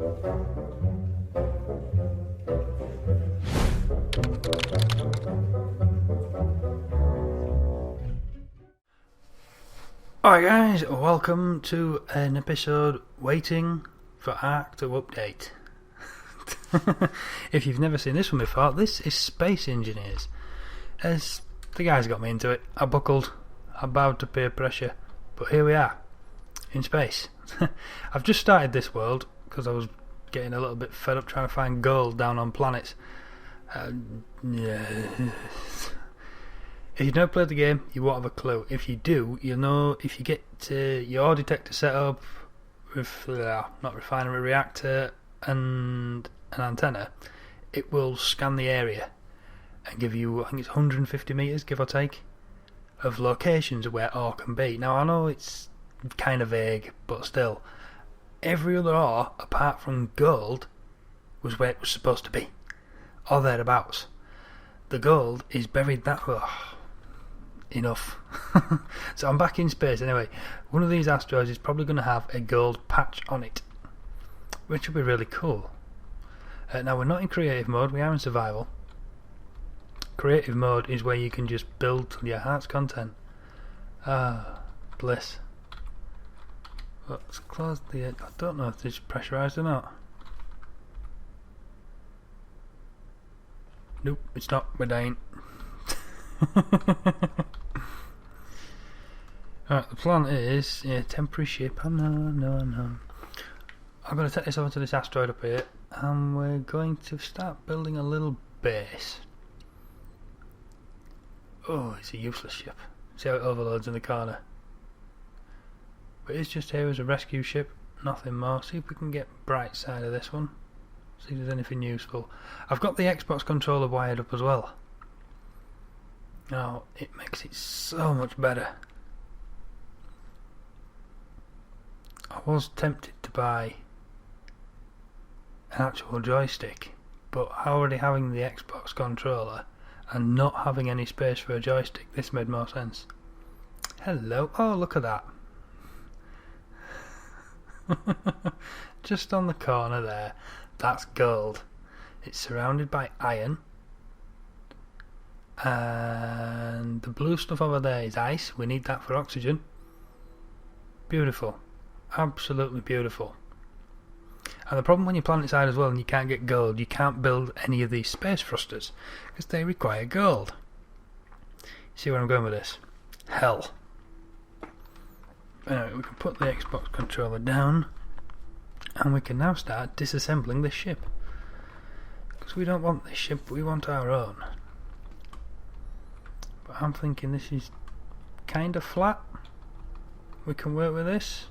Alright guys, welcome to an episode waiting for Ark to update. If you've never seen this one before, this is Space Engineers. As the guys got me into it, I buckled, I bowed to peer pressure, but here we are, in space. I've just started this world because I was getting a little bit fed up trying to find gold down on planets. If you've never played the game, you won't have a clue. If you do, you'll know if you get your detector set up with not refinery reactor and an antenna, it will scan the area and give you, I think it's 150 metres, give or take, of locations of where ore can be. Now I know it's kind of vague, but still, every other ore apart from gold was where it was supposed to be, or thereabouts. The gold is buried that way. Enough. So I'm back in space anyway. One of these asteroids is probably going to have a gold patch on it, which will be really cool. Now we're not in creative mode, we are in survival. Creative mode is where you can just build to your heart's content. Bliss. Let's close the... I don't know if it's pressurised or not. Nope, it's not. We're dying. Alright, the plan is temporary ship. I know. I'm going to take this over to this asteroid up here, and we're going to start building a little base. Oh, it's a useless ship. See how it overloads in the corner. But it's just here as a rescue ship, nothing more. See if we can get bright side of this one. See if there's anything useful. I've got the Xbox controller wired up as well. Now, it makes it so much better. I was tempted to buy an actual joystick, but already having the Xbox controller and not having any space for a joystick, this made more sense. Hello, oh look at that. Just on the corner there, that's gold. It's surrounded by iron, and the blue stuff over there is ice. We need that for oxygen. Beautiful. Absolutely beautiful. And the problem when you're planet side as well and you can't get gold, you can't build any of these space thrusters because they require gold. See where I'm going with this? Hell. Anyway, we can put the Xbox controller down and we can now start disassembling this ship, because we don't want this ship, we want our own. But I'm thinking this is kind of flat. We can work with this.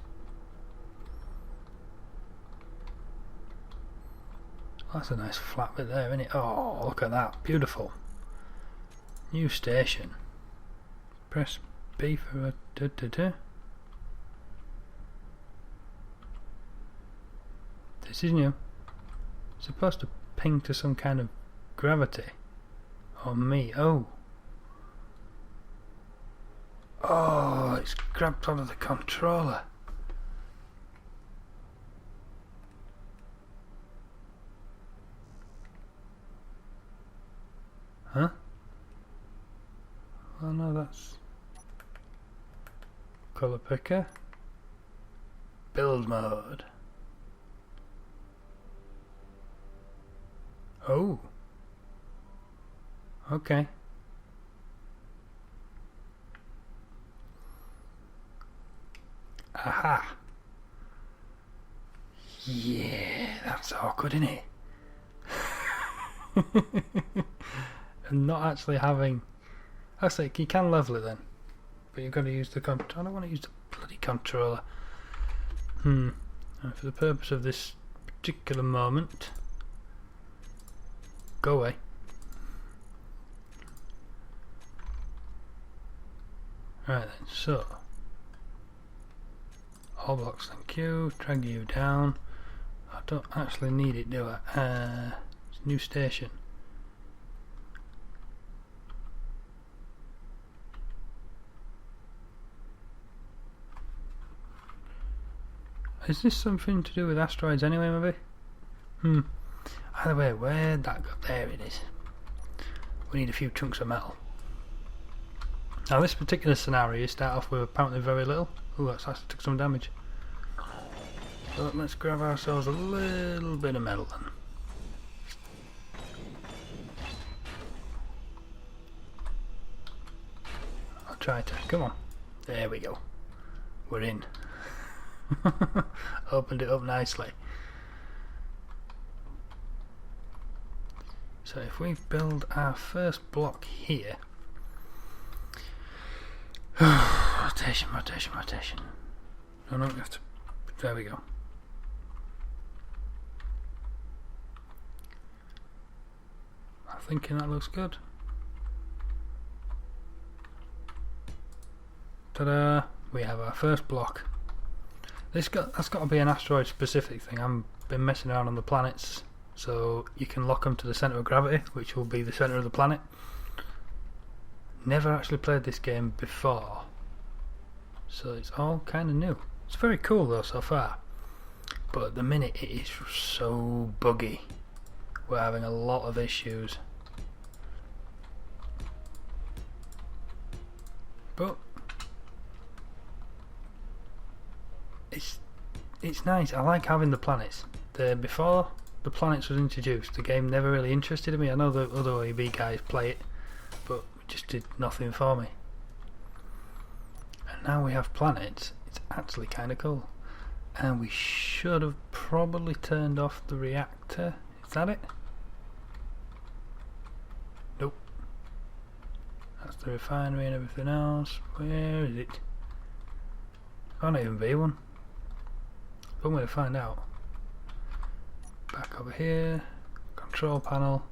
That's a nice flat bit there, isn't it? Oh, look at that. Beautiful. New station. Press B for a This is new. It's supposed to ping to some kind of gravity. Or me. Oh. Oh, it's grabbed onto the controller. Huh? Oh no, that's colour picker. Build mode. Oh. Okay. Aha. Yeah, that's awkward, isn't it? And not actually having... Actually, you can level it then, but you've got to use the controller. I don't want to use the bloody controller. And for the purpose of this particular moment, go away. Right then, so all blocks, thank you. Drag you down. I don't actually need it, do I? It's new station. Is this something to do with asteroids anyway, maybe? Either way, where'd that go? There it is. We need a few chunks of metal. Now this particular scenario, you start off with apparently very little. Ooh, that's actually took some damage. So let's grab ourselves a little bit of metal then. I'll try to, come on. There we go. We're in. Opened it up nicely. So if we build our first block here. Rotation, rotation, rotation. No, we have to. There we go. I'm thinking that looks good. Ta-da! We have our first block. That's got to be an asteroid specific thing. I've been messing around on the planets, so you can lock them to the centre of gravity, which will be the centre of the planet. Never actually played this game before, so it's all kind of new. It's very cool though so far, but at the minute it is so buggy. We're having a lot of issues, but it's nice. I like having the planets. Before the planets was introduced, the game never really interested me. I know the other OEB guys play it, but it just did nothing for me. And now we have planets. It's actually kind of cool. And we should have probably turned off the reactor. Is that it? Nope. That's the refinery and everything else. Where is it? Can't even be one. One way to find out. Back over here. Control panel.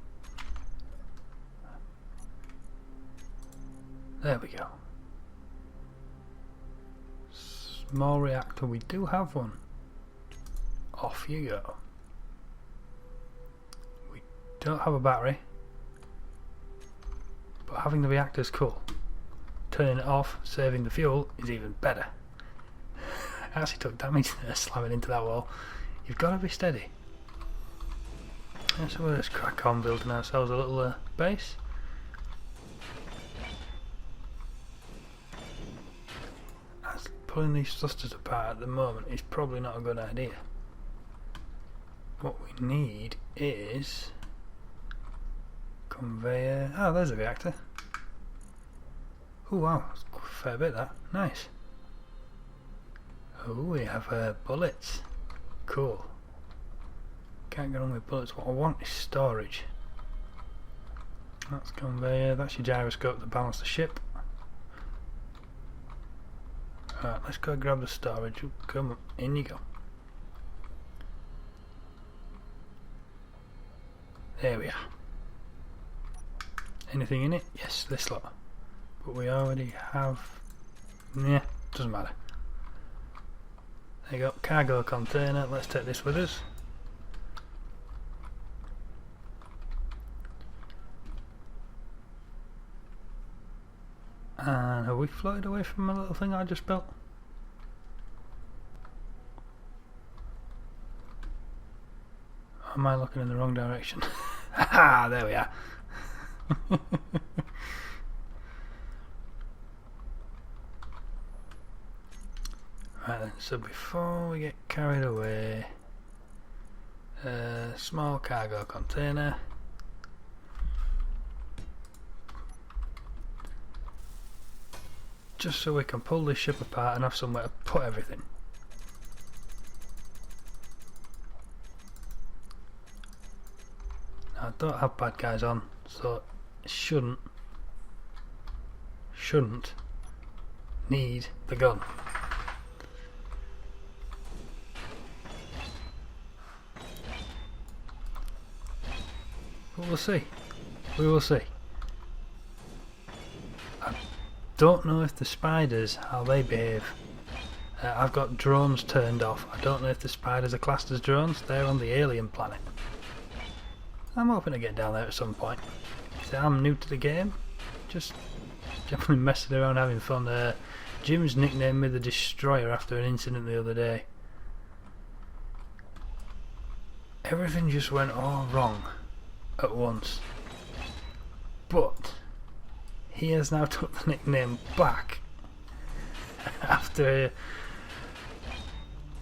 There we go. Small reactor. We do have one. Off you go. We don't have a battery, but having the reactor is cool. Turning it off, saving the fuel, is even better. I actually took damage there, slamming into that wall. You've got to be steady. So we'll just crack on building ourselves a little base. As pulling these thrusters apart at the moment is probably not a good idea. What we need is conveyor. Oh, there's a reactor. Oh wow, that's a fair bit that. Nice. Oh, we have bullets. Cool. Can't get on with bullets. What I want is storage. That's conveyor. That's your gyroscope to balance the ship. Alright, let's go grab the storage. Come on, in you go. There we are. Anything in it? Yes, this lot. But we already have. Yeah, doesn't matter. There you go, cargo container. Let's take this with us. And have we floated away from the little thing I just built? Am I looking in the wrong direction? Haha, there we are. Right then, so before we get carried away, small cargo container. Just so we can pull this ship apart and have somewhere to put everything. Now, I don't have bad guys on, so it shouldn't need the gun. But we'll see. We will see. I don't know if the spiders, how they behave. I've got drones turned off. I don't know if the spiders are classed as drones. They're on the alien planet. I'm hoping to get down there at some point. So I'm new to the game. Just generally messing around, having fun. Jim's nicknamed me the Destroyer after an incident the other day. everything just went all wrong at once. But he has now took the nickname back after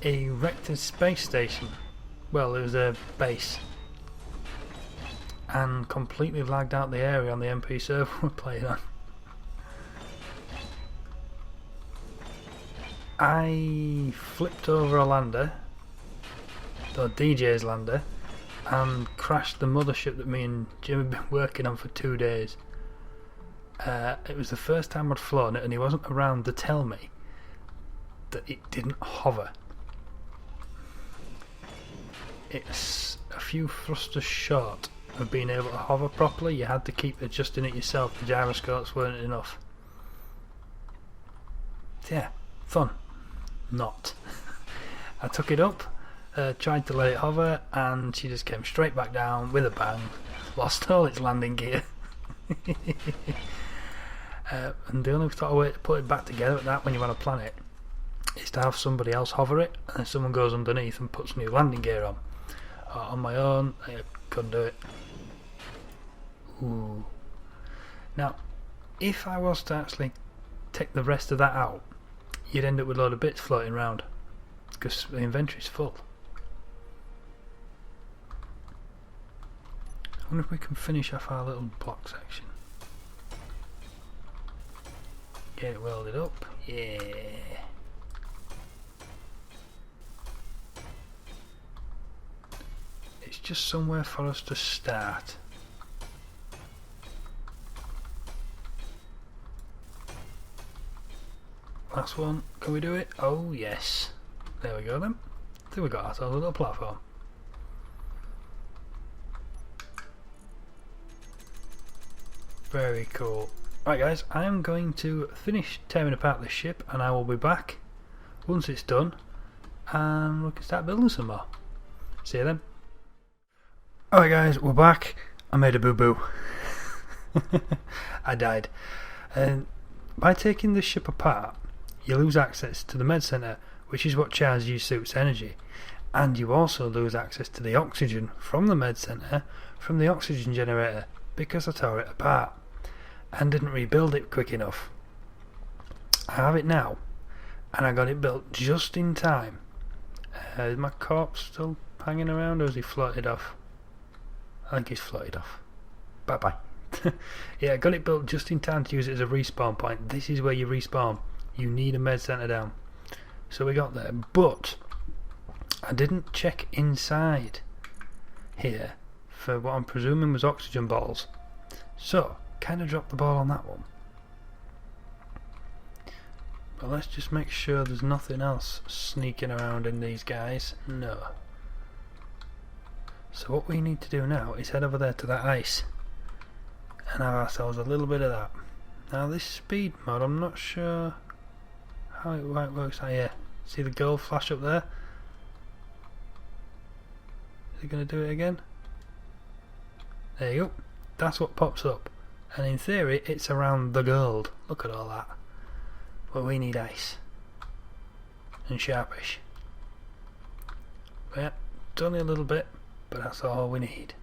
a wrecked space station. Well, it was a base, and completely lagged out the area on the MP server we're playing on. I flipped over a lander, the DJ's lander, and crashed the mothership that me and Jim had been working on for 2 days. It was the first time I'd flown it, and he wasn't around to tell me that it didn't hover. It's a few thrusters short of being able to hover properly. You had to keep adjusting it yourself. The gyroscopes weren't enough. Yeah, fun. Not. I took it up, tried to let it hover, and she just came straight back down with a bang. Lost all its landing gear. And the only sort of way to put it back together at that when you want to plan it is to have somebody else hover it, and then someone goes underneath and puts new landing gear on. On my own, I couldn't do it. Ooh. Now, if I was to actually take the rest of that out, you'd end up with a load of bits floating around because the inventory's full. I wonder if we can finish off our little block section. Get it welded up. Yeah. It's just somewhere for us to start. Last one. Can we do it? Oh yes. There we go then. So we got ourselves a little platform. Very cool. Right guys, I am going to finish tearing apart this ship, and I will be back once it's done, and we can start building some more. See you then. Alright guys, we're back. I made a boo-boo. I died. By taking the ship apart, you lose access to the med center, which is what charges your suit's energy, and you also lose access to the oxygen from the med center from the oxygen generator, because I tore it apart and didn't rebuild it quick enough. I have it now, and I got it built just in time. Is my corpse still hanging around, or has he floated off? I think he's floated off. Bye bye. Yeah, I got it built just in time to use it as a respawn point. This is where you respawn. You need a med center down. So we got there, but I didn't check inside here for what I'm presuming was oxygen bottles. So kind of dropped the ball on that one. But let's just make sure there's nothing else sneaking around in these guys. No. So what we need to do now is head over there to that ice and have ourselves a little bit of that. Now this speed mod, I'm not sure how it works out here. See the gold flash up there? Is it going to do it again? There you go. That's what pops up. And in theory it's around the gold. Look at all that. But we need ice. And sharpish. But yeah, it's only a little bit, but that's all we need.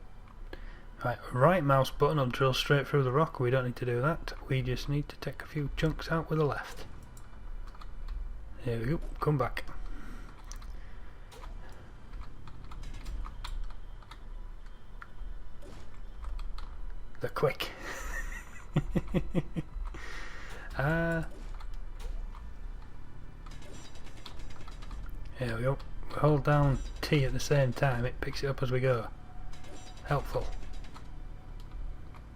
Right mouse button will drill straight through the rock. We don't need to do that. We just need to take a few chunks out with the left. There we go. Come back. They're quick. There we go. We hold down T at the same time, it picks it up as we go. Helpful.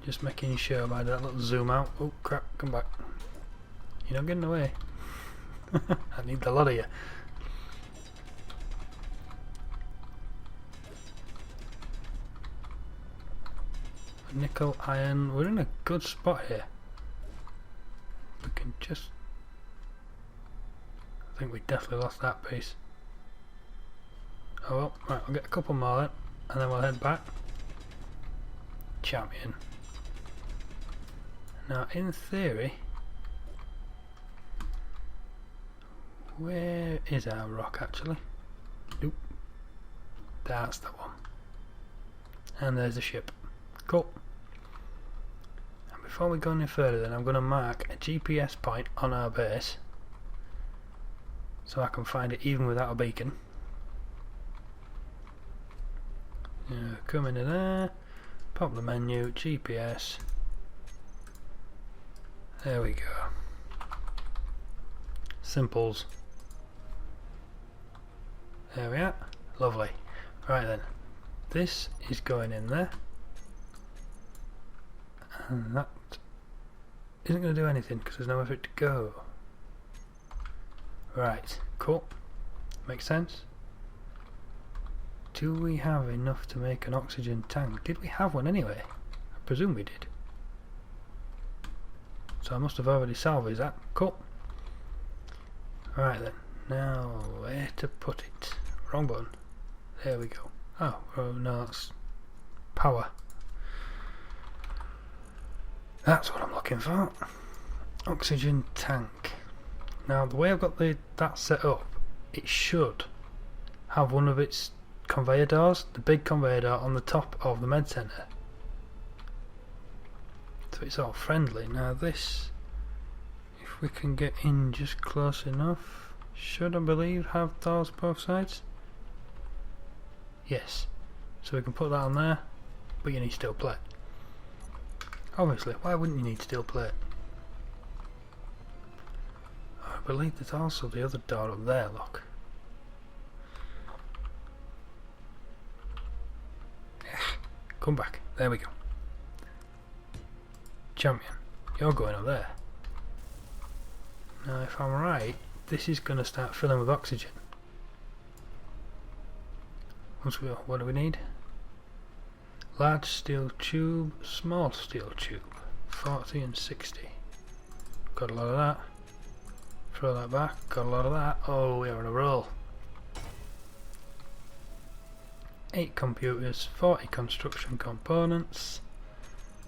Just making sure by that little zoom out. Oh crap, come back. You're not getting away. I need the lot of you. Nickel, iron, we're in a good spot here. We can just... I think we definitely lost that piece. Oh well, right, we'll get a couple more then, and then we'll head back. Champion. Now in theory, where is our rock actually? Nope. That's the one. And there's the ship. Cool. And before we go any further then, I'm going to mark a GPS point on our base so I can find it even without a beacon. Come into there, pop the menu, GPS. There we go. Simples. There we are. Lovely. Right then. This is going in there. And that isn't going to do anything because there's nowhere for it to go. Right. Cool. Makes sense. Do we have enough to make an oxygen tank? Did we have one anyway? I presume we did. So I must have already salvaged that. Cool. Right then. Now, where to put it? Wrong button. There we go. Oh no, that's power. That's what I'm looking for. Oxygen tank. Now, the way I've got that set up, it should have one of its conveyor doors, the big conveyor door on the top of the med centre. So it's all friendly. Now this, if we can get in just close enough, should I believe have doors both sides? Yes. So we can put that on there, but you need steel plate. Obviously, why wouldn't you need steel plate? I believe there's also the other door up there, look. Come back. There we go. Champion, you're going up there. Now if I'm right, this is going to start filling with oxygen. Once we, what do we need? Large steel tube, small steel tube. 40 and 60. Got a lot of that. Throw that back. Got a lot of that. Oh, we are on a roll. 8 computers, 40 construction components.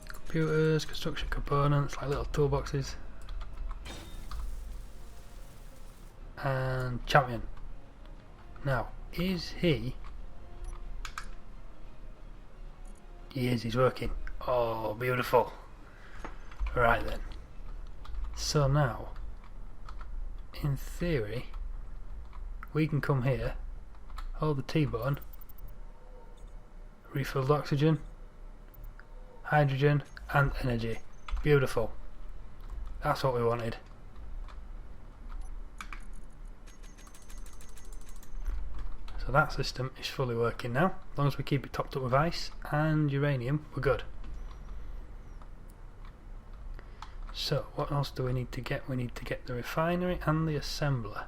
Computers, construction components, like little toolboxes. And champion. Now, is he? He is, he's working. Oh, beautiful. Right then. So now, in theory, we can come here, hold the T button, refilled oxygen, hydrogen and energy. Beautiful. That's what we wanted. So that system is fully working now. As long as we keep it topped up with ice and uranium, we're good. So what else do we need to get? We need to get the refinery and the assembler.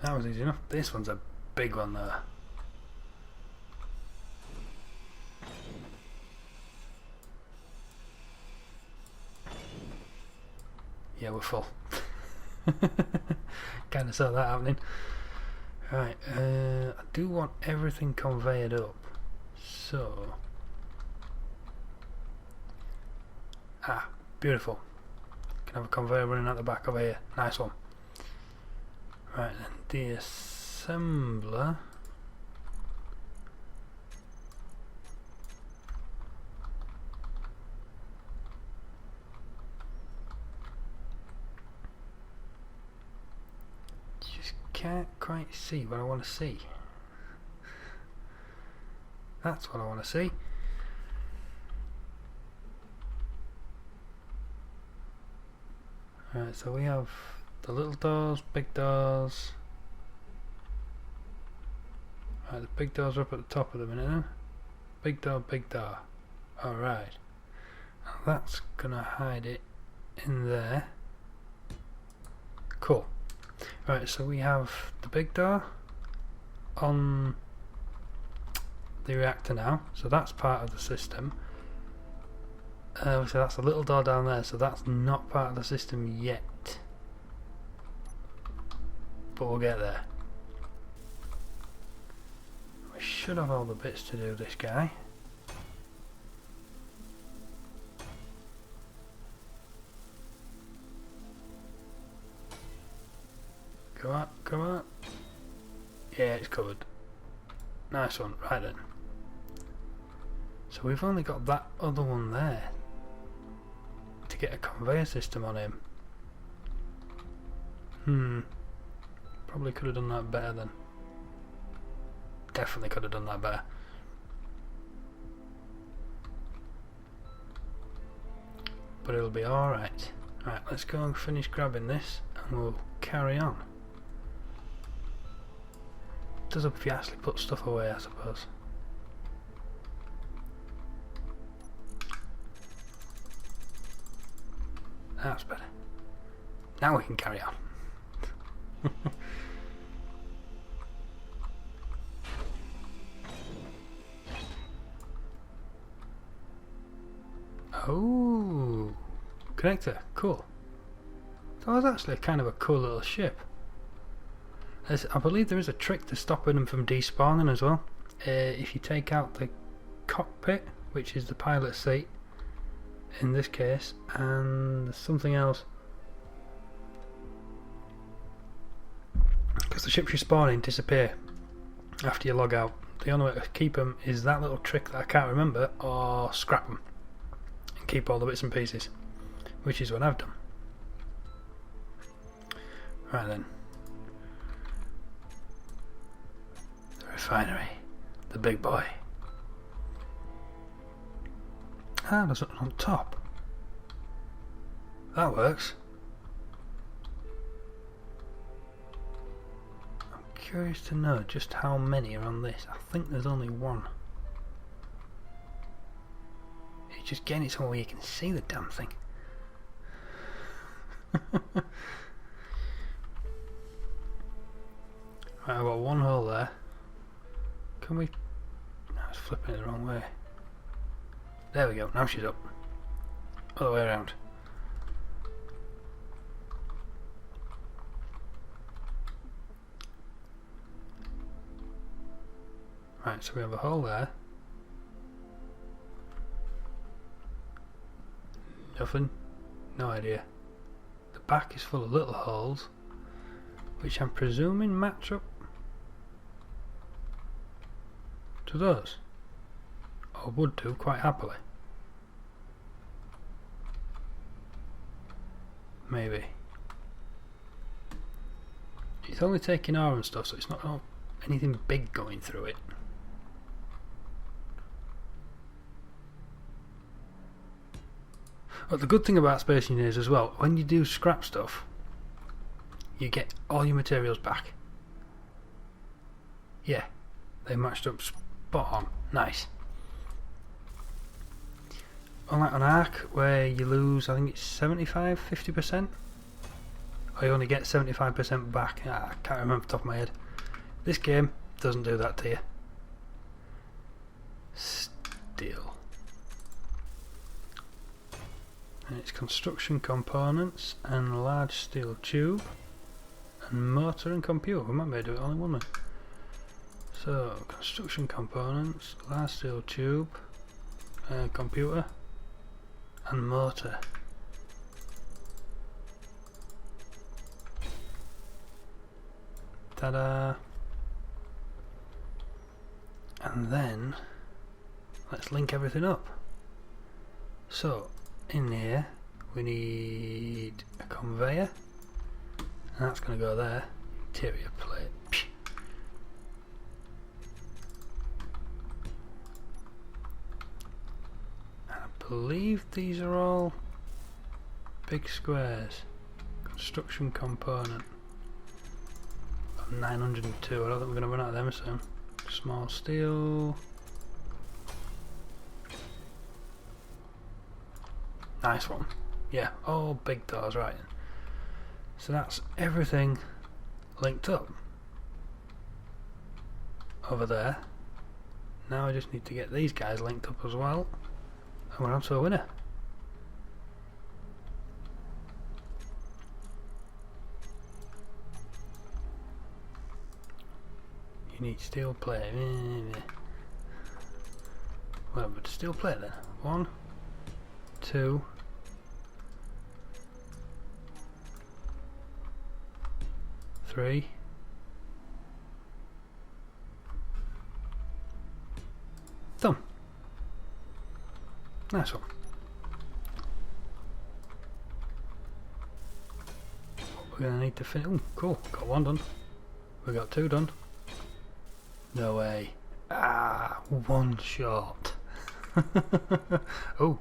That was easy enough. This one's a big one there. Yeah, we're full. Kind of saw that happening. Right, I do want everything conveyed up. So... Ah, beautiful. Can have a conveyor running out the back over here. Nice one. Right then, the assembler. Just can't quite see what I want to see. That's what I want to see. Right, so we have the little doors, big doors. Right, the big doors are up at the top of the minute now. Big door, big door. Alright. That's gonna hide it in there. Cool. Right, so we have the big door on the reactor now. So that's part of the system. So that's a little door down there, so that's not part of the system yet. But we'll get there. We should have all the bits to do this guy. Come on, come on. Yeah, it's covered. Nice one. Right then. So we've only got that other one there to get a conveyor system on him. Probably could have done that better then. Definitely could have done that better. But it'll be alright. Right, let's go and finish grabbing this and we'll carry on. Does help if you actually put stuff away, I suppose. That's better. Now we can carry on. Oh, connector, cool. So that's actually kind of a cool little ship. I believe there is a trick to stopping them from despawning as well. If you take out the cockpit, which is the pilot's seat in this case, and something else, because the ships you spawn in disappear after you log out. The only way to keep them is that little trick that I can't remember, or scrap them and keep all the bits and pieces, which is what I've done. Right then. The refinery. The big boy. Ah, there's something on top. That works. I'm curious to know just how many are on this. I think there's only one. It's just getting it somewhere where you can see the damn thing. Right, I've got one hole there. Can we... No, it's flipping it the wrong way. There we go, now she's up. Other way around. Right, so we have a hole there. Nothing. No idea. The back is full of little holes, which I'm presuming match up to those. Or would do quite happily. Maybe. It's only taking R and stuff, so it's not anything big going through it. But the good thing about Space Engineers as well, when you do scrap stuff, you get all your materials back. Yeah, they matched up spot on. Nice. Unlike on Ark, where you lose, I think it's 50%, or you only get 75% back. I can't remember off the top of my head. This game doesn't do that to you. Still. And it's construction components and large steel tube and motor and computer. We might be able to do it all in one then. So construction components, large steel tube, computer and motor. Ta-da! And then let's link everything up. So in here we need a conveyor, and that's going to go there. Interior plate. Psh. I believe these are all big squares. Construction component. Got 902. I don't think we're going to run out of them soon. Small steel. Nice one. Yeah, all big doors, right. So that's everything linked up over there. Now I just need to get these guys linked up as well, and we're on to a winner. You need steel plate. Well, but steel plate then. 1, 2, 3. Done. Nice one. We're gonna need to finish. Oh, cool. Got 1 done. We got 2 done. No way. Ah, 1 short. Oh.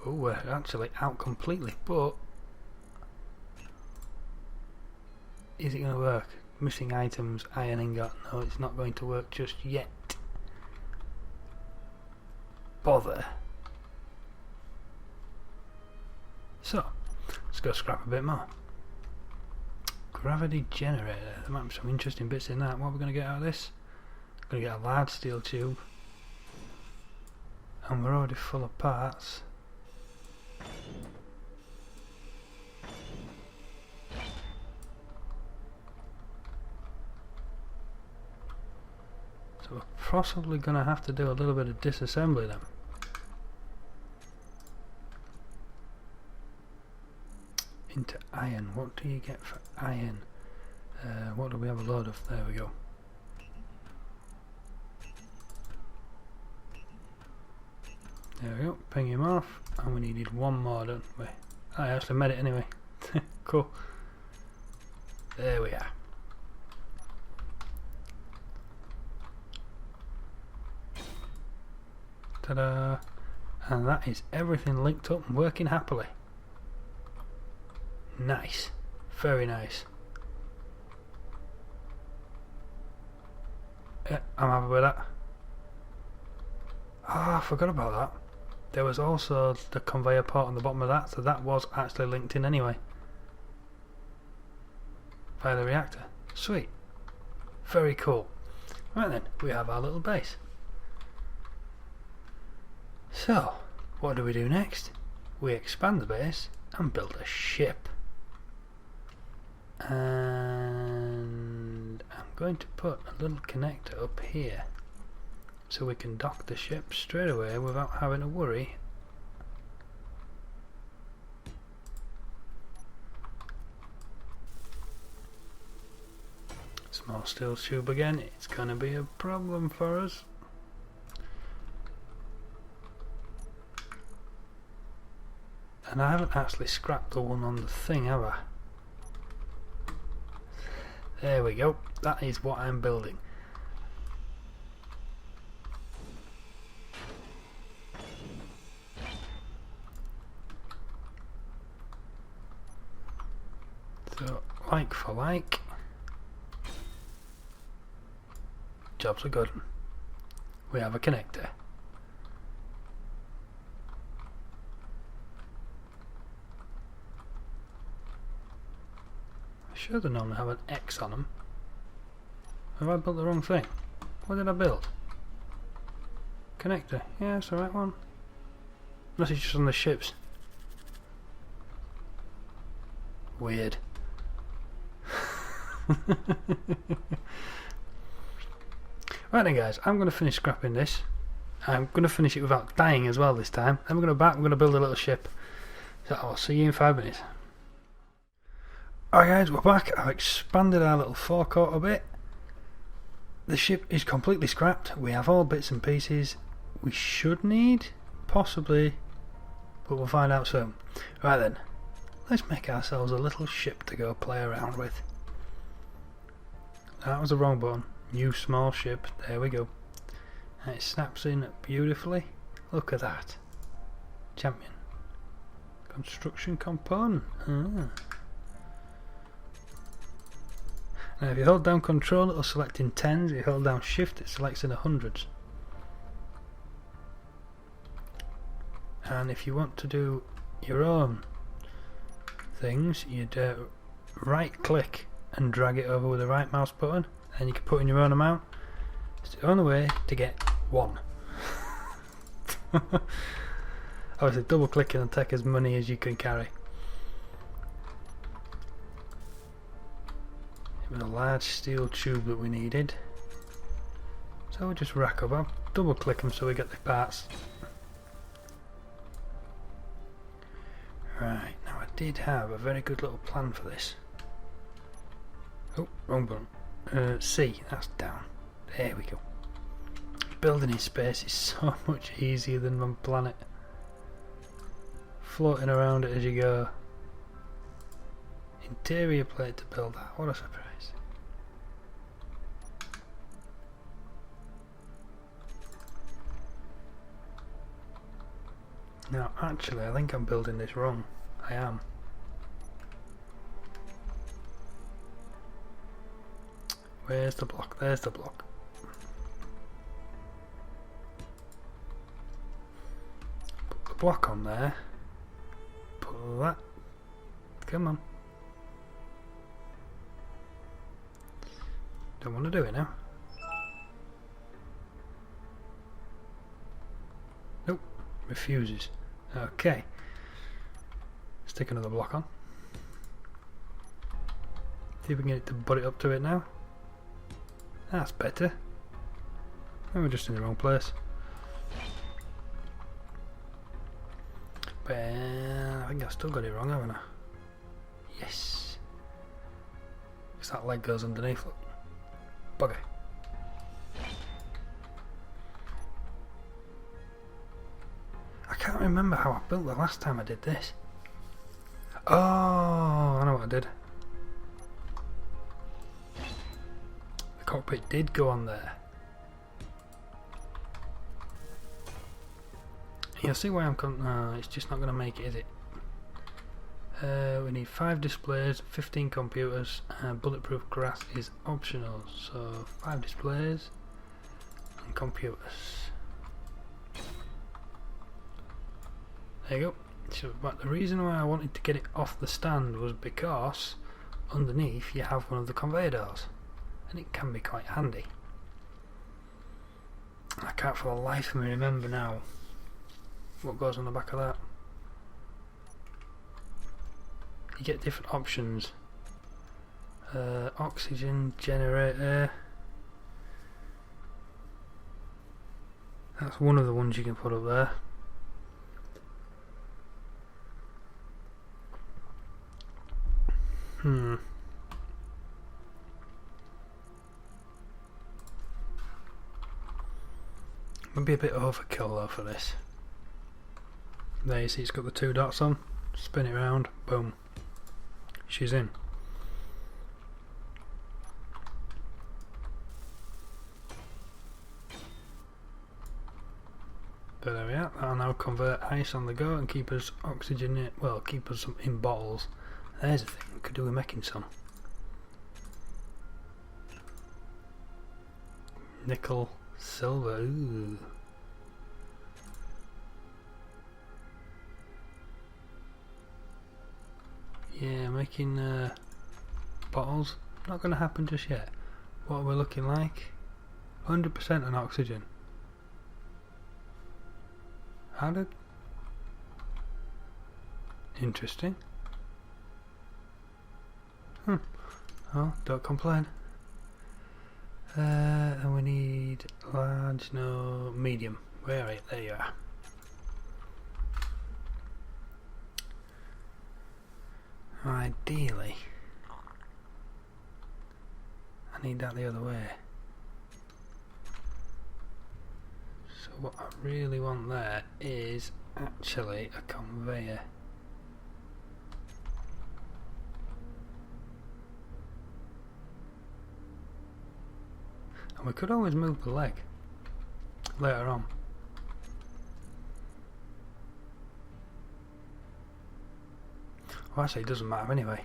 Oh, we're actually out completely, but is it going to work? Missing items, iron ingot. No, it's not going to work just yet. Bother. So, let's go scrap a bit more. Gravity generator. There might be some interesting bits in that. What are we going to get out of this? We're going to get a large steel tube. And we're already full of parts. So we're possibly going to have to do a little bit of disassembly then. Into iron. What do you get for iron? What do we have a load of? There we go. There we go. Ping him off. And we needed 1 more, don't we? I actually made it anyway. Cool. There we are. Ta-da! And that is everything linked up and working happily. Nice. Very nice. Yeah, I'm happy with that. Ah, I forgot about that. There was also the conveyor part on the bottom of that, so that was actually linked in anyway. Via the reactor. Sweet. Very cool. Right then, we have our little base. So, what do we do next? We expand the base and build a ship. And I'm going to put a little connector up here so we can dock the ship straight away without having to worry. Small steel tube again, it's going to be a problem for us. And I haven't actually scrapped the one on the thing, have I? There we go, that is what I'm building. So, like for like, jobs are good. We have a connector. Should have normally have an X on them. Have I built the wrong thing? What did I build? Connector. Yeah, it's the right one. Unless it's just on the ships. Weird. Right then guys, I'm going to finish scrapping this. I'm going to finish it without dying as well this time. Then we're going to back, we're going to build a little ship. So I'll see you in 5 minutes. Alright guys, we're back. I've expanded our little forecourt a bit. The ship is completely scrapped. We have all bits and pieces we should need, possibly, but we'll find out soon. Right then, let's make ourselves a little ship to go play around with. That was the wrong button. New small ship. There we go. And it snaps in beautifully. Look at that. Champion. Construction component. Ah. Now if you hold down control, it'll select in 10s. If you hold down shift, it selects in 100s. And if you want to do your own things, you'd right click and drag it over with the right mouse button, and you can put in your own amount. It's the only way to get 1. Obviously double clicking and take as many as you can carry. With a large steel tube that we needed. So we'll just rack up, I'll double click them so we get the parts. Right, now I did have a very good little plan for this. Oh, wrong button. C, that's down. There we go. Building in space is so much easier than on planet. Floating around it as you go. Interior plate to build that, what a surprise. Now actually I think I'm building this wrong. I am. Where's the block? There's the block. Put the block on there. Pull that. Come on. Don't want to do it now. Nope. Refuses. Okay. Stick another block on. See if we can get it to butt it up to it now. That's better. And we're just in the wrong place. But I think I've still got it wrong, haven't I? Yes. Because that leg goes underneath. Look. Bugger. I can't remember how I built the last time I did this. Oh, I know what I did. The cockpit did go on there. You'll see why I'm no, it's just not going to make it, is it? We need 5 displays, 15 computers, and bulletproof glass is optional. So 5 displays and computers. There you go. So, but the reason why I wanted to get it off the stand was because underneath you have one of the conveyor doors, and it can be quite handy. I can't for the life of me remember now what goes on the back of that. You get different options. Oxygen generator. That's one of the ones you can put up there. Maybe a bit overkill though for this. There you see it's got the 2 dots on. Spin it around, boom. She's in. But there we are. That'll now convert ice on the go and keep us oxygen, well, keep us in bottles. There's a thing we could do with making some. Nickel, silver, ooh. Yeah, making bottles, not going to happen just yet. What are we looking like? 100% on oxygen. How did... Interesting. Oh, don't complain. And we need large, no, medium. Where are you? There you are. Ideally, I need that the other way. So what I really want there is actually a conveyor. And we could always move the leg later on. Well, actually it doesn't matter anyway.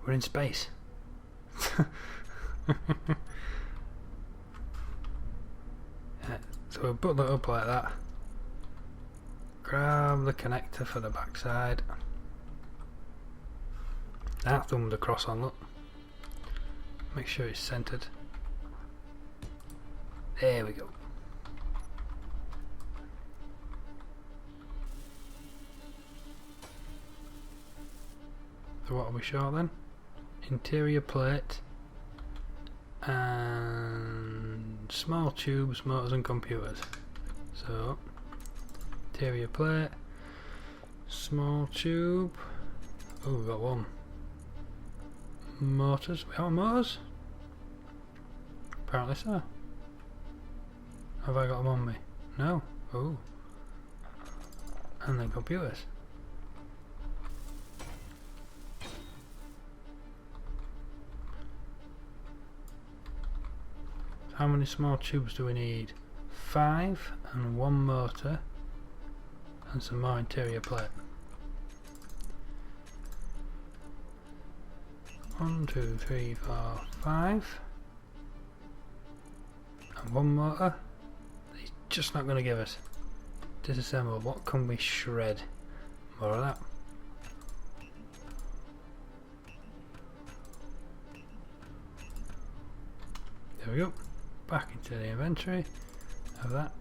We're in space. Yeah, so we'll put that up like that. Grab the connector for the backside. Now thumb the cross on, look. Make sure it's centered. There we go. So what are we short then? Interior plate and small tubes, motors and computers. So, interior plate, small tube. Oh, we've got one. Motors. We have motors? Apparently so. Have I got them on me? No. Oh. And then computers. How many small tubes do we need? 5 and 1 motor and some more interior plate. 1, 2, 3, 4, 5 and 1 motor. He's just not going to give us. Disassemble. What can we shred? More of that. There we go. Back into the inventory. Have that.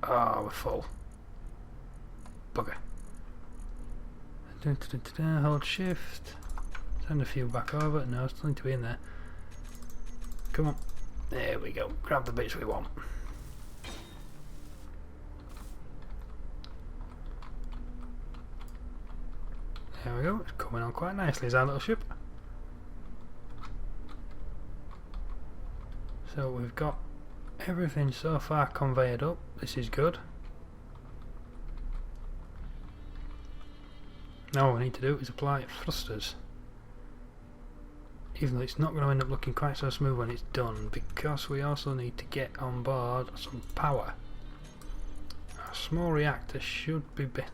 Oh, we're full. Bugger. Hold shift. Send a few back over. No, still need to be in there. Come on. There we go. Grab the bits we want. There we go. It's coming on quite nicely as our little ship. So we've got everything so far conveyed up. This is good. Now what we need to do is apply thrusters. Even though it's not going to end up looking quite so smooth when it's done, because we also need to get on board some power. Our small reactor should be big.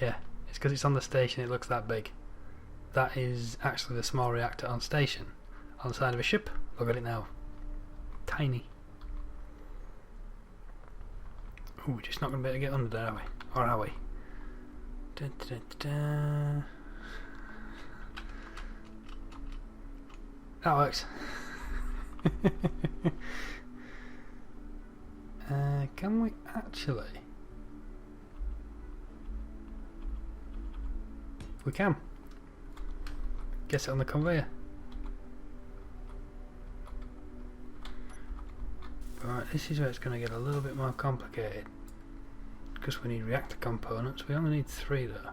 Yeah, it's because it's on the station it looks that big. That is actually the small reactor on station. On the side of a ship, look at it now. Tiny. Oh, we're just not going to be able to get under there, are we? Or are we? Da, da, da, da. That works. Can we actually? We can. Get it on the conveyor. Right, this is where it's going to get a little bit more complicated. Because we need reactor components. We only need 3 though.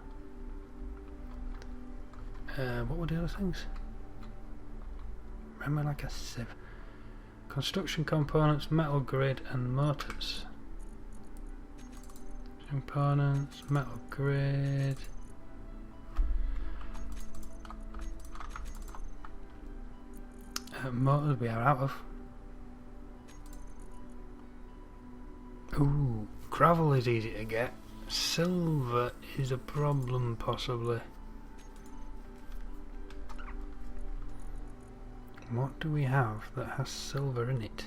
What were the other things? Remember, like a sieve. Construction components, metal grid and motors. Components, metal grid. Motors we are out of. Ooh, gravel is easy to get. Silver is a problem, possibly. What do we have that has silver in it?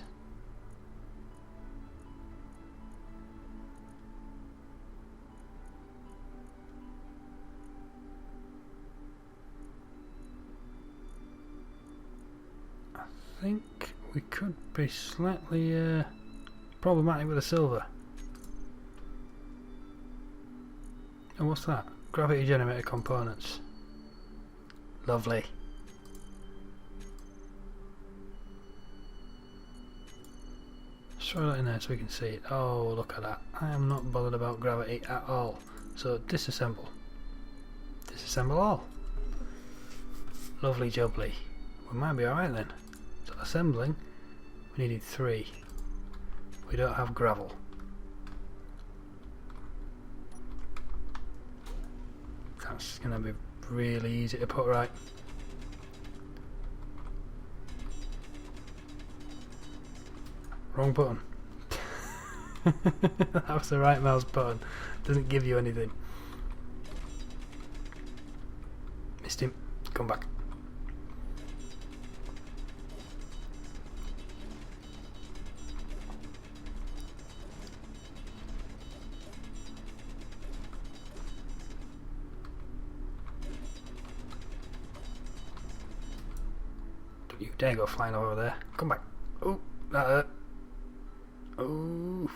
I think we could be slightly problematic with the silver. And what's that? Gravity generator components. Lovely. Throw that in there so we can see it. Oh, look at that. I am not bothered about gravity at all. So disassemble. Disassemble all. Lovely jubbly. We might be alright then. So assembling, we needed 3. We don't have gravel. That's going to be really easy to put right. Wrong button. That was the right mouse button. Doesn't give you anything. Missed him. Come back. Don't you dare go flying over there. Come back. Oh, that hurt. Oh,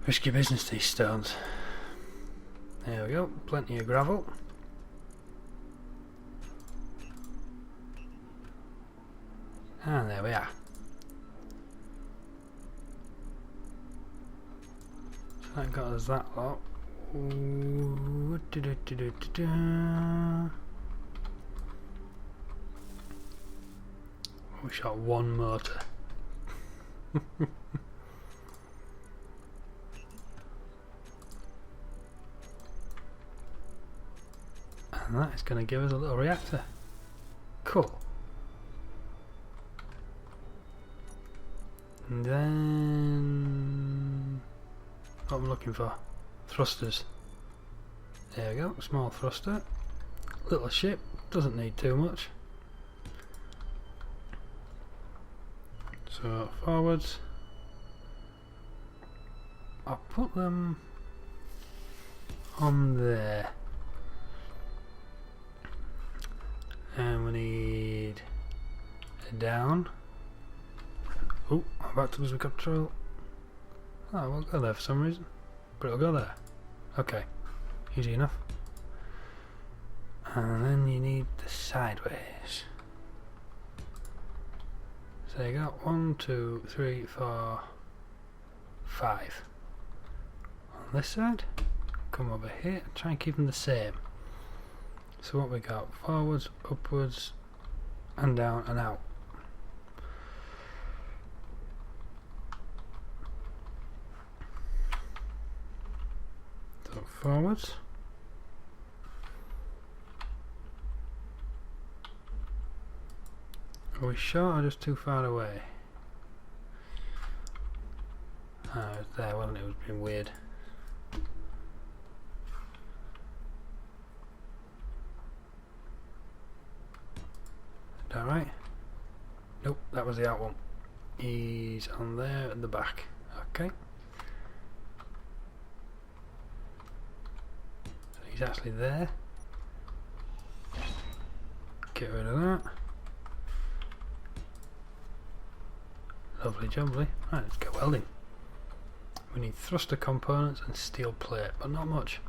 risky business, these stones. There we go, plenty of gravel. And there we are. So that got us that lot. Ooh, we shot one motor. And that is going to give us a little reactor. Cool. And then what am I looking for? Thrusters. There we go, small thruster. Little ship, doesn't need too much. So forwards. I'll put them on there. And we need a down. Oh, I'm about to lose the control. Oh, it won't go there for some reason. But it'll go there. Okay, easy enough. And then you need the sideways. So you got 1, 2, 3, 4, 5. On this side, come over here, try and keep them the same. So what we got? Forwards, upwards, and down and out. So forwards. Are we short or just too far away? Ah, it was there, wasn't it? It was being weird. Is that right? Nope, that was the out one. He's on there at the back. Okay. So he's actually there. Get rid of that. Lovely jubbly. Right, let's get welding. We need thruster components and steel plate, but not much.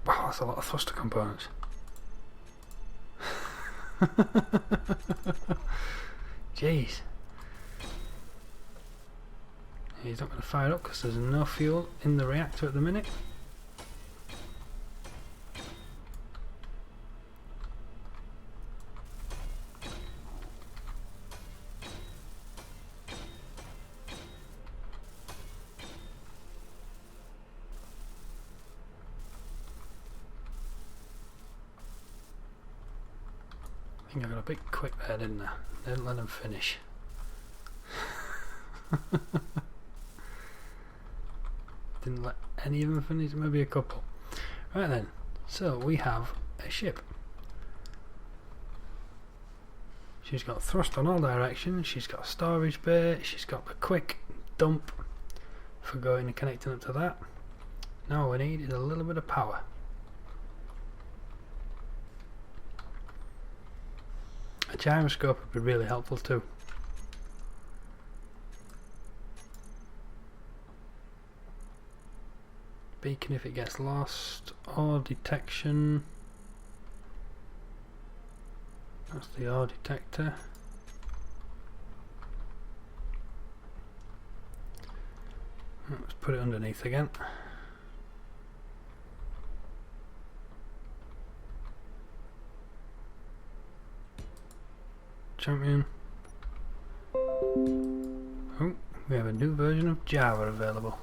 Wow, that's a lot of thruster components. Jeez. He's not going to fire up because there's no fuel in the reactor at the minute. I think I got a bit quick there, didn't I? Didn't let him finish. Didn't let any of them finish, maybe a couple. Right then, so we have a ship. She's got thrust on all directions, she's got a storage bay, she's got the quick dump for going and connecting up to that. Now all we need is a little bit of power. A gyroscope would be really helpful too. Beacon if it gets lost, ore detection. That's the ore detector. Let's put it underneath again. Champion. Oh, we have a new version of Java available.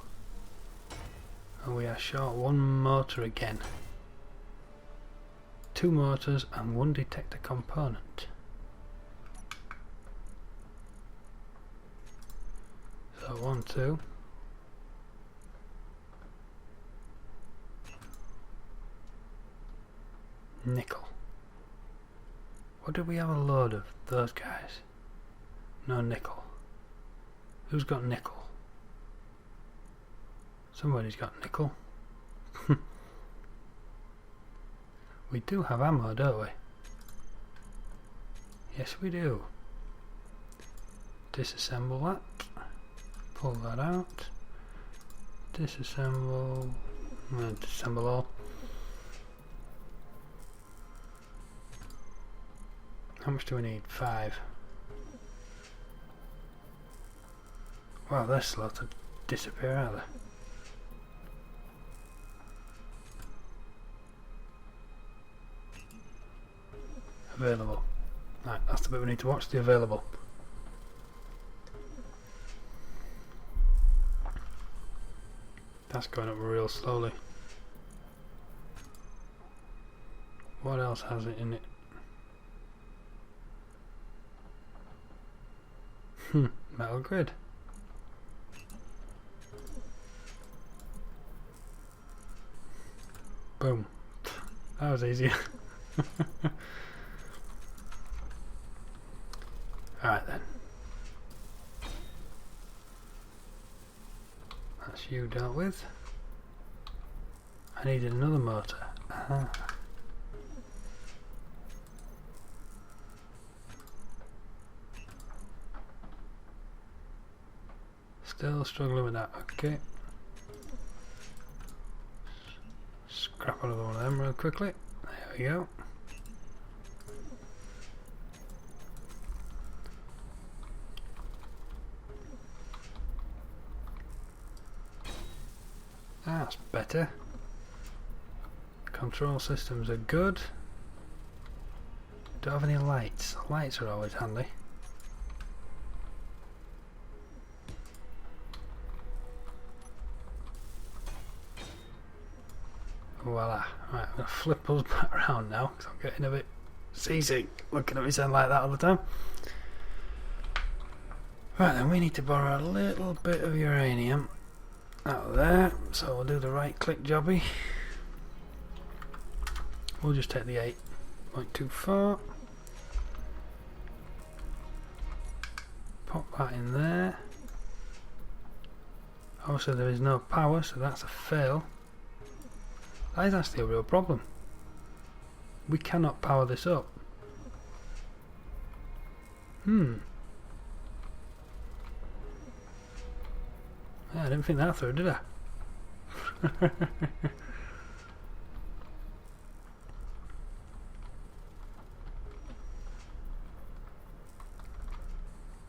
And we are short one motor again. 2 motors and 1 detector component. So 1, 2. Nickel. What did we have a load of? Those guys. No nickel. Who's got nickel? Somebody's got nickel. We do have ammo, don't we? Yes, we do. Disassemble that. Pull that out. Disassemble. Disassemble all. How much do we need? 5. Wow, they're slow to disappear, aren't they? Available. Right, that's the bit we need to watch, the available. That's going up real slowly. What else has it in it? Metal grid. Boom. That was easier. Alright then. That's you dealt with. I needed another motor. Aha. Still struggling with that. Okay. Scrap another one of them real quickly. There we go. That's better. Control systems are good. Don't have any lights. Lights are always handy. Voila. Right, I'm going to flip us back around now because I'm getting a bit seasick looking at myself like that all the time. Right then, we need to borrow a little bit of uranium out of there, so we'll do the right click jobby. We'll just take the 8.24, pop that in there. Obviously there is no power, so that's a fail. That is actually a real problem. We cannot power this up. Yeah, I didn't think that through, did I?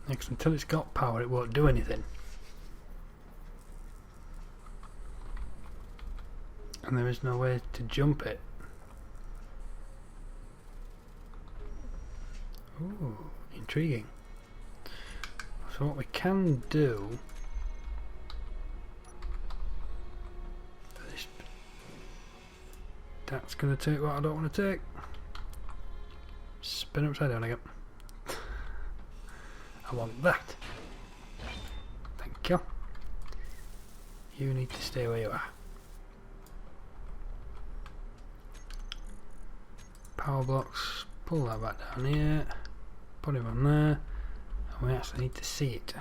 Next, until it's got power, it won't do anything. And there is no way to jump it. Ooh, intriguing. So what we can do... That's going to take what I don't want to take. Spin upside down again. I want that. Thank you. You need to stay where you are. Power blocks, pull that back down here, put him on there, and we actually need to see it.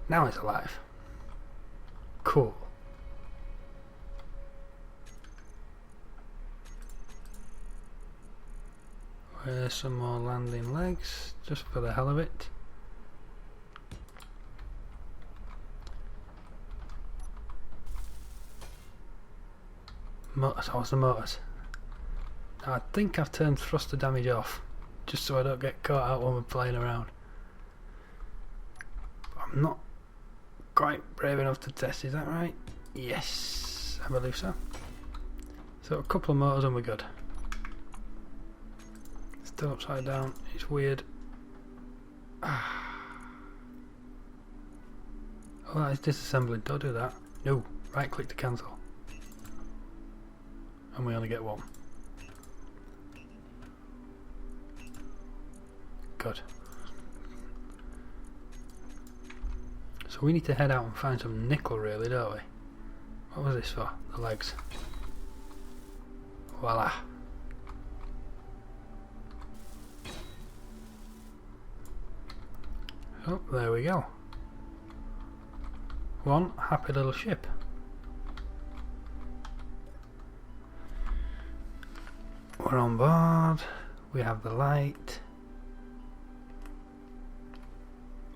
Now it's alive. Cool. Where's some more landing legs, just for the hell of it. Motors, what's the motors? Now I think I've turned thruster damage off, just so I don't get caught out when we're playing around. But I'm not quite brave enough to test, is that right? Yes, I believe so. So a couple of motors and we're good. Still upside down, it's weird. Oh, that is disassembling, don't do that. No, right click to cancel. And we only get one. Good. So we need to head out and find some nickel really, don't we? What was this for? The legs. Voila. Oh, there we go. One happy little ship. We're on board. We have the light.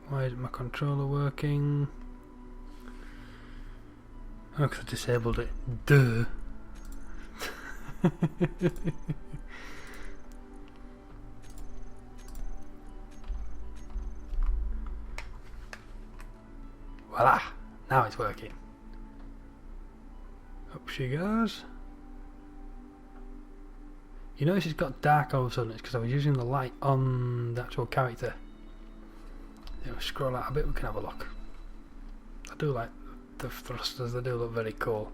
Why isn't my controller working? Oh, because I disabled it. Duh. Voila! Now it's working. Up she goes. You notice it's got dark all of a sudden. It's because I was using the light on the actual character. You know, scroll out a bit, we can have a look. I do like the thrusters, they do look very cool.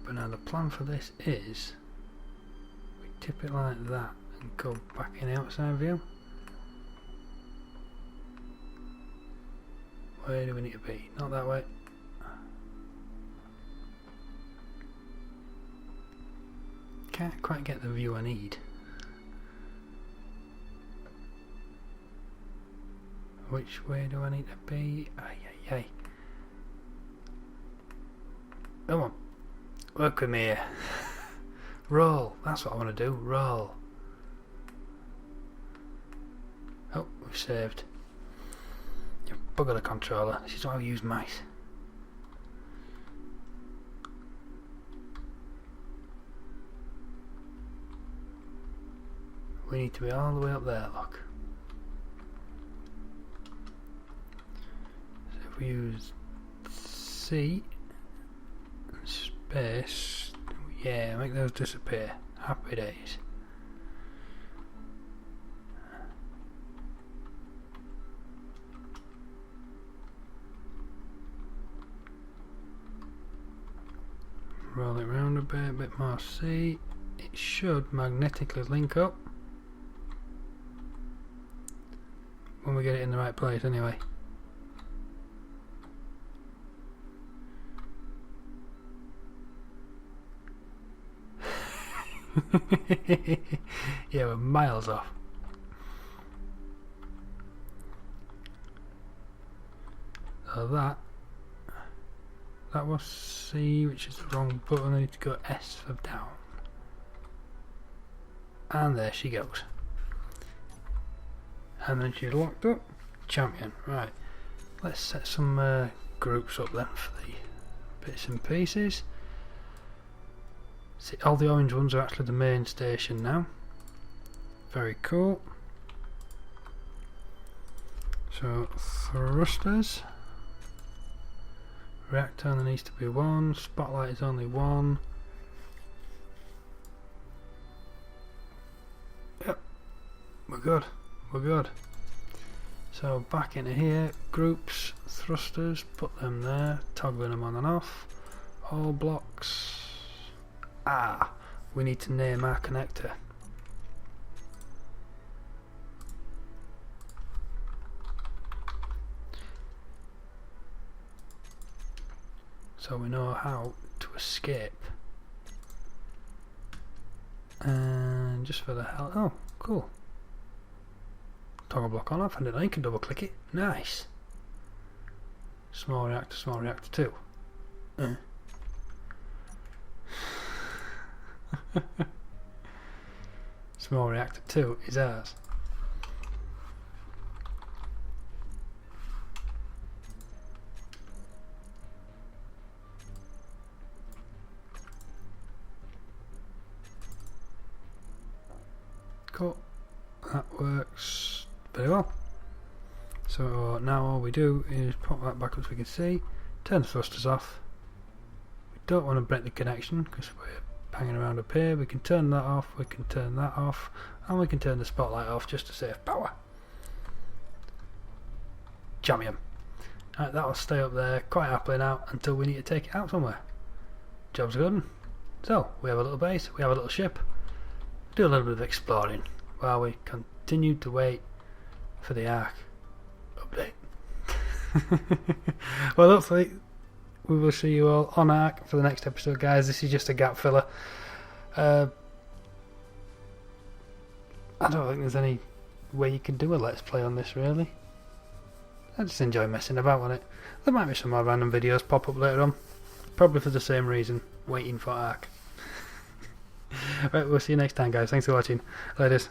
But now the plan for this is we tip it like that and go back in the outside view. Where do we need to be? Not that way. Can't quite get the view I need. Which way do I need to be? Ay, ay, ay. Come on. Work with me here. Roll. That's what I want to do. Roll. Oh, we've saved. You bugger the controller. This is why we use mice. We need to be all the way up there, look. So if we use C, space, yeah, make those disappear. Happy days. Roll it round a bit more C. It should magnetically link up when we get it in the right place anyway. Yeah, we're miles off. So that was C, which is the wrong button. I need to go S for down. And there she goes. And then she's locked up. Champion. Right. Let's set some groups up then for the bits and pieces. See, all the orange ones are actually the main station now. Very cool. So thrusters. Reactor only needs to be one. Spotlight is only one. Yep. We're good. We're good. So back into here, groups, thrusters, put them there, toggling them on and off. All blocks. Ah, we need to name our connector. So we know how to escape. And just for the hell, oh, cool. Toggle block on off, and then I can double click it. Nice. Small reactor 2. Small reactor 2 is ours. Cool. That works very well. So now all we do is pop that back up so we can see, turn the thrusters off. We don't want to break the connection because we're hanging around up here. We can turn that off, we can turn that off, and we can turn the spotlight off just to save power. Champion. Right, that'll stay up there quite happily now until we need to take it out somewhere. Job's good. So we have a little base, we have a little ship. Do a little bit of exploring while we continue to wait for the Ark update. Well, hopefully we will see you all on Ark for the next episode, guys. This is just a gap filler. I don't think there's any way you can do a let's play on this, really. I just enjoy messing about on it. There might be some more random videos pop up later on, probably for the same reason, waiting for Ark. Right, we'll see you next time, guys. Thanks for watching. Laters.